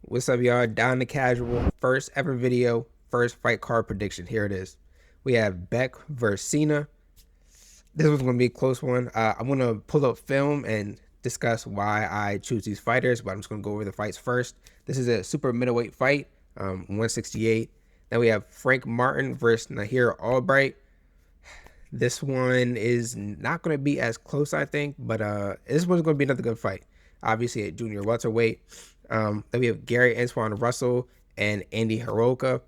What's up, y'all? Down to casual. First ever video, first fight card prediction. Here it is. We have Beck versus Sena. This one's going to be a close one. I'm going to pull up film and discuss why I choose these fighters, but I'm just going to go over the fights first. This is a super middleweight fight, 168. Then we have Frank Martin versus Nahir Albright. This one is not going to be as close, I think, but this one's going to be another good fight. Obviously, at junior welterweight. Then we have Gary Antoine Russell and Andy Hiraoka.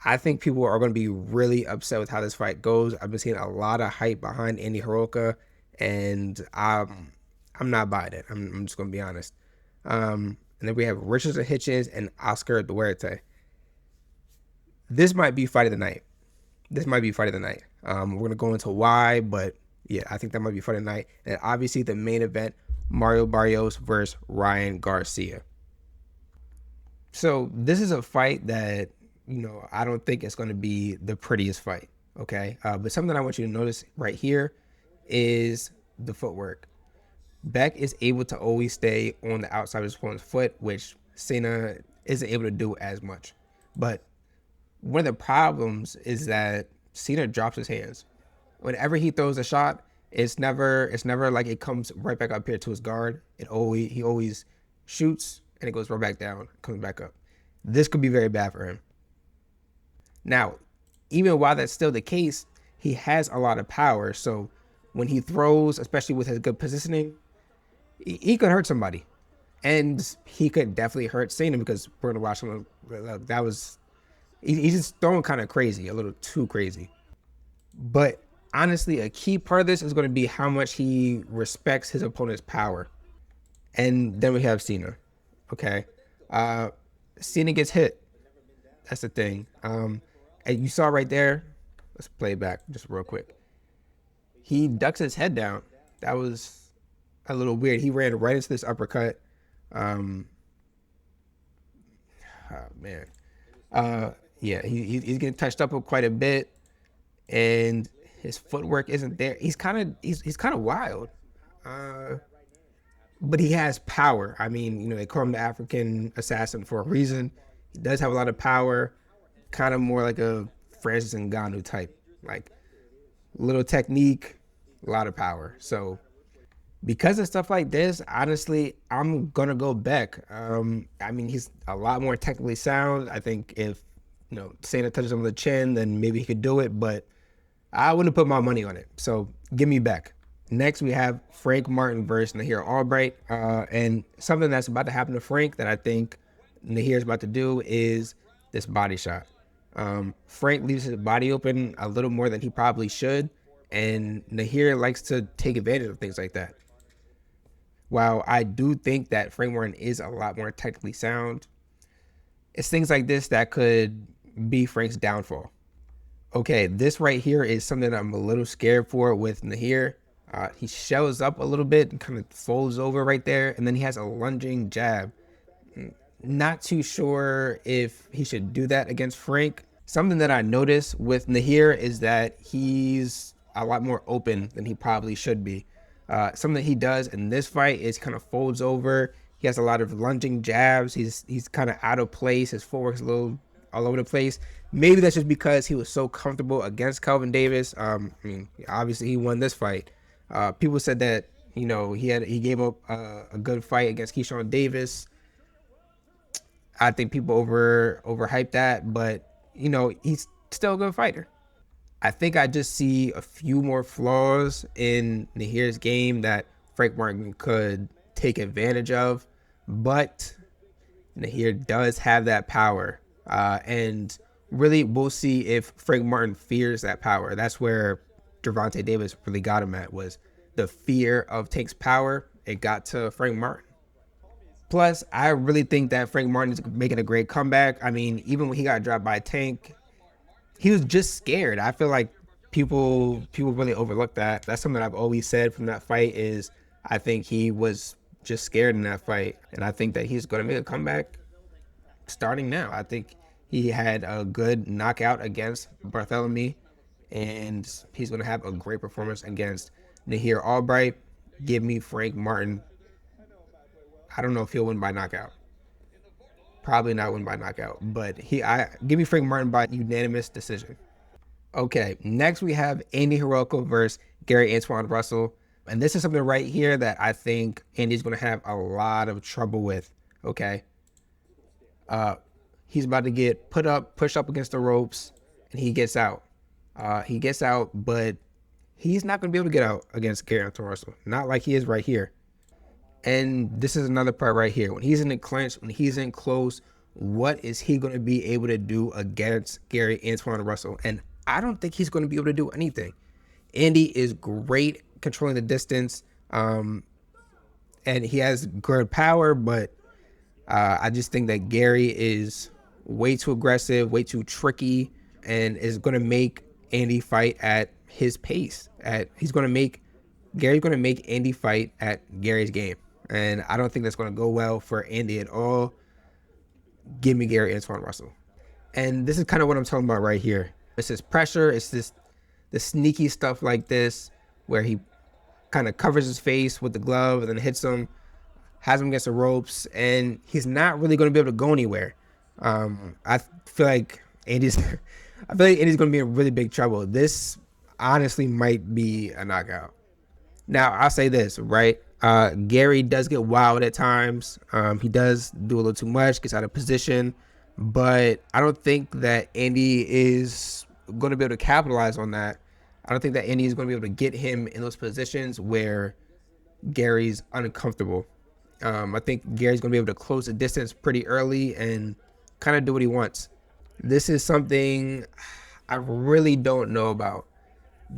I think people are going to be really upset with how this fight goes. I've been seeing a lot of hype behind Andy Hiraoka, and I'm not buying it. I'm just going to be honest. And then we have Richards and Hitchens and Oscar Duarte. This might be fight of the night. We're going to go into why, but yeah, I think that might be fight of the night. And obviously the main event, Mario Barrios versus Ryan Garcia. So this is a fight that, I don't think it's going to be the prettiest fight, okay? But something I want you to notice right here is the footwork. Beck is able to always stay on the outside of his opponent's foot, which Sena isn't able to do as much. But one of the problems is that Sena drops his hands. Whenever he throws a shot, it's never like it comes right back up here to his guard. He always shoots and it goes right back down, comes back up. This could be very bad for him. Now, even while that's still the case, he has a lot of power. So when he throws, especially with his good positioning, he could hurt somebody. And he could definitely hurt Sena because we're going to watch him. That was, he's just throwing kind of crazy, a little too crazy. But honestly, a key part of this is going to be how much he respects his opponent's power. And then we have Sena. Okay. Sena gets hit. That's the thing. And you saw right there, let's play it back just real quick. He ducks his head down. That was a little weird. He ran right into this uppercut. Oh man. Yeah, he's getting touched up quite a bit, and his footwork isn't there. He's kind of wild, but he has power. I mean, they call him the African assassin for a reason. He does have a lot of power, kind of more like a Francis Ngannou type, like little technique, a lot of power. So because of stuff like this, honestly, I'm gonna go Beck. I mean, he's a lot more technically sound. I think if Sena touches him on the chin, then maybe he could do it, but I wouldn't put my money on it. So give me Beck. Next, we have Frank Martin versus Nahir Albright. And something that's about to happen to Frank that I think Nahir's about to do is this body shot. Frank leaves his body open a little more than he probably should, and Nahir likes to take advantage of things like that. While I do think that Frank Martin is a lot more technically sound, it's things like this that could be Frank's downfall. Okay, this right here is something that I'm a little scared for with Nahir. He shells up a little bit and kind of folds over right there, and then he has a lunging jab. Not too sure if he should do that against Frank. Something that I noticed with Nahir is that he's a lot more open than he probably should be. Something that he does in this fight is kind of folds over. He has a lot of lunging jabs. He's kind of out of place. His footwork's a little all over the place. Maybe that's just because he was so comfortable against Kelvin Davis. I mean, obviously he won this fight. People said that he gave up a good fight against Keyshawn Davis. I think people overhyped that, but he's still a good fighter. I think I just see a few more flaws in Nahir's game that Frank Martin could take advantage of, but Nahir does have that power, and really we'll see if Frank Martin fears that power. That's where Gervonta Davis really got him at, was the fear of Tank's power. It got to Frank Martin. Plus, I really think that Frank Martin is making a great comeback. I mean, even when he got dropped by Tank, he was just scared. I feel like people really overlook that. That's something I've always said from that fight, is I think he was just scared in that fight. And I think that he's going to make a comeback starting now. I think he had a good knockout against Bartholomew, and he's going to have a great performance against Nahir Albright. Give me Frank Martin. I don't know if he'll win by knockout. Probably not win by knockout, but I give me Frank Martin by unanimous decision. Okay, next we have Andy Hiraoka versus Gary Antoine Russell. And this is something right here that I think Andy's going to have a lot of trouble with. Okay. He's about to get pushed up against the ropes, and he gets out. He gets out, but he's not going to be able to get out against Gary Antoine Russell. Not like he is right here. And this is another part right here. When he's in the clinch, when he's in close, what is he going to be able to do against Gary Antoine Russell? And I don't think he's going to be able to do anything. Andy is great controlling the distance, and he has good power, but I just think that Gary is way too aggressive, way too tricky, and is going to make Andy fight at his pace. Gary's going to make Andy fight at Gary's game. And I don't think that's going to go well for Andy at all. Give me Gary Antoine Russell. And this is kind of what I'm talking about right here. It's this pressure. It's the sneaky stuff like this where he kind of covers his face with the glove and then hits him, has him against the ropes, and he's not really going to be able to go anywhere. I feel like Andy's going to be in really big trouble. This honestly might be a knockout. Now, I'll say this, right? Gary does get wild at times. He does do a little too much, gets out of position, but I don't think that Andy is going to be able to capitalize on that. I don't think that Andy is going to be able to get him in those positions where Gary's uncomfortable. I think Gary's going to be able to close the distance pretty early and kind of do what he wants. This is something I really don't know about,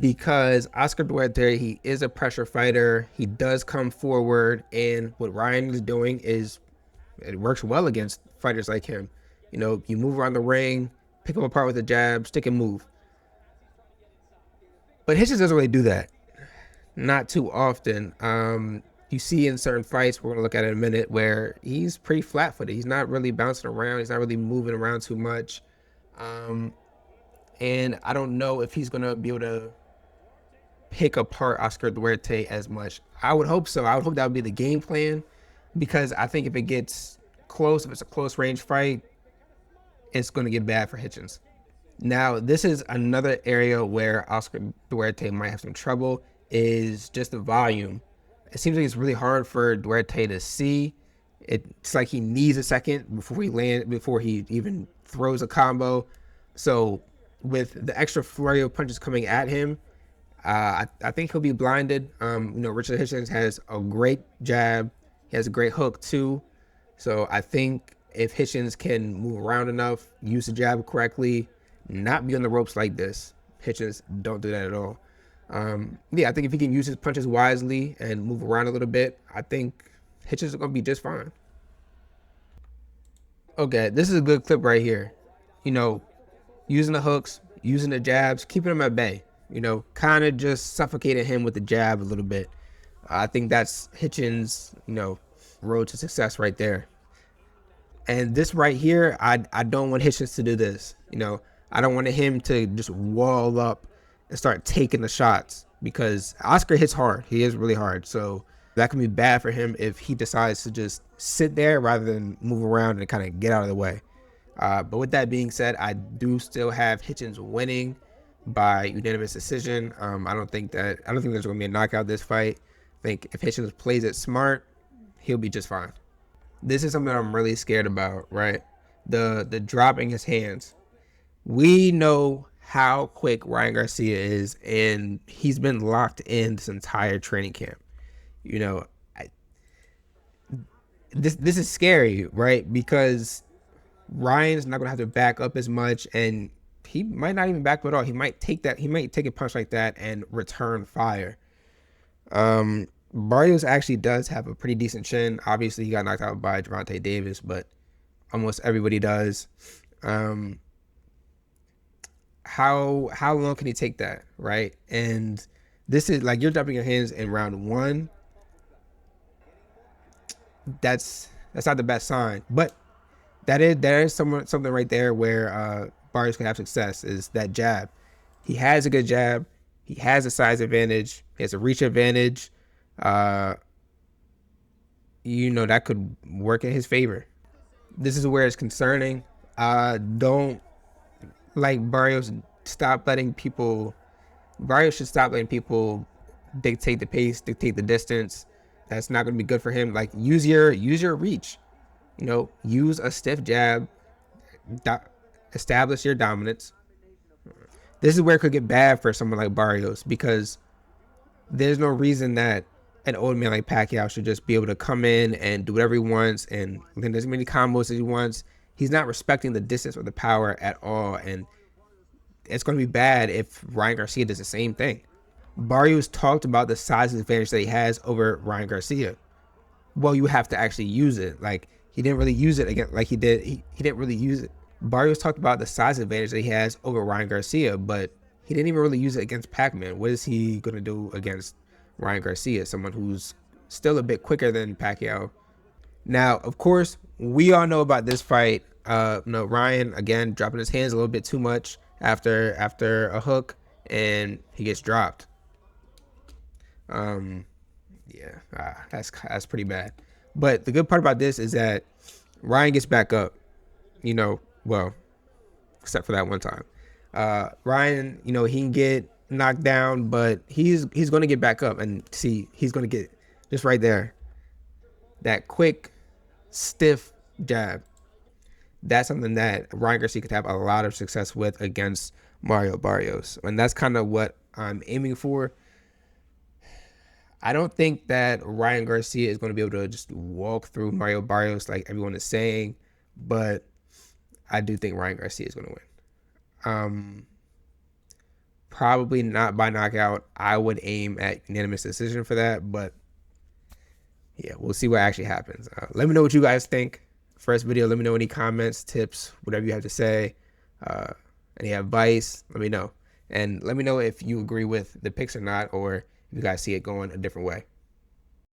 because Oscar Duarte, he is a pressure fighter. He does come forward, and what Ryan is doing is it works well against fighters like him. You know, you move around the ring, pick him apart with a jab, stick and move. But Hitchens doesn't really do that. Not too often. You see in certain fights, we're going to look at it in a minute, where he's pretty flat-footed. He's not really bouncing around. He's not really moving around too much. And I don't know if he's going to be able to pick apart Oscar Duarte as much. I would hope so. I would hope that would be the game plan, because I think if it gets close, if it's a close range fight, it's going to get bad for Hitchens. Now, this is another area where Oscar Duarte might have some trouble, is just the volume. It seems like it's really hard for Duarte to see. It's like he needs a second before he even throws a combo. So with the extra flurry of punches coming at him, I think he'll be blinded. Richard Hitchens has a great jab. He has a great hook too. So I think if Hitchens can move around enough, use the jab correctly, not be on the ropes like this, Hitchens don't do that at all. I think if he can use his punches wisely and move around a little bit, I think Hitchens is going to be just fine. Okay, this is a good clip right here. Using the hooks, using the jabs, keeping him at bay. Kind of just suffocating him with the jab a little bit. I think that's Hitchens', road to success right there. And this right here, I don't want Hitchens to do this. I don't want him to just wall up and start taking the shots, because Oscar hits hard. He is really hard. So that can be bad for him if he decides to just sit there rather than move around and kind of get out of the way. But with that being said, I do still have Hitchens winning by unanimous decision. I don't think there's going to be a knockout this fight. I think if Hitchens plays it smart, he'll be just fine. This is something I'm really scared about, right? The dropping his hands. We know how quick Ryan Garcia is, and he's been locked in this entire training camp. This is scary, right? Because Ryan's not going to have to back up as much, and he might not even back up at all. He might take a punch like that and return fire. Barrios actually does have a pretty decent chin. Obviously, he got knocked out by Gervonta Davis, but almost everybody does. How long can he take that, right? And this is like, you're dropping your hands in round one. That's not the best sign, but there is something right there where Barrios can have success, is that jab. He has a good jab. He has a size advantage. He has a reach advantage. That could work in his favor. This is where it's concerning. Don't like Barrios. Stop letting people. Barrios should stop letting people dictate the pace, dictate the distance. That's not going to be good for him. Like use your reach. Use a stiff jab. Do, establish your dominance. This is where it could get bad for someone like Barrios because there's no reason that an old man like Pacquiao should just be able to come in and do whatever he wants and land as many combos as he wants. He's not respecting the distance or the power at all, and it's going to be bad if Ryan Garcia does the same thing. Barrios talked about the size advantage that he has over Ryan Garcia. Well, you have to actually use it. Like, he didn't really use it again. Like he did. He didn't really use it. Barrios talked about the size advantage that he has over Ryan Garcia, but he didn't even really use it against Pac-Man. What is he going to do against Ryan Garcia, someone who's still a bit quicker than Pacquiao? Now, of course, we all know about this fight. Ryan, again, dropping his hands a little bit too much after a hook, and he gets dropped. That's pretty bad. But the good part about this is that Ryan gets back up. Well, except for that one time. Ryan, he can get knocked down, but he's going to get back up, and see, he's going to get just right there. That quick, stiff jab. That's something that Ryan Garcia could have a lot of success with against Mario Barrios, and that's kind of what I'm aiming for. I don't think that Ryan Garcia is going to be able to just walk through Mario Barrios like everyone is saying, but I do think Ryan Garcia is going to win. Probably not by knockout. I would aim at unanimous decision for that, but yeah, we'll see what actually happens. Let me know what you guys think. First video, let me know any comments, tips, whatever you have to say. Any advice, let me know. And let me know if you agree with the picks or not, or if you guys see it going a different way.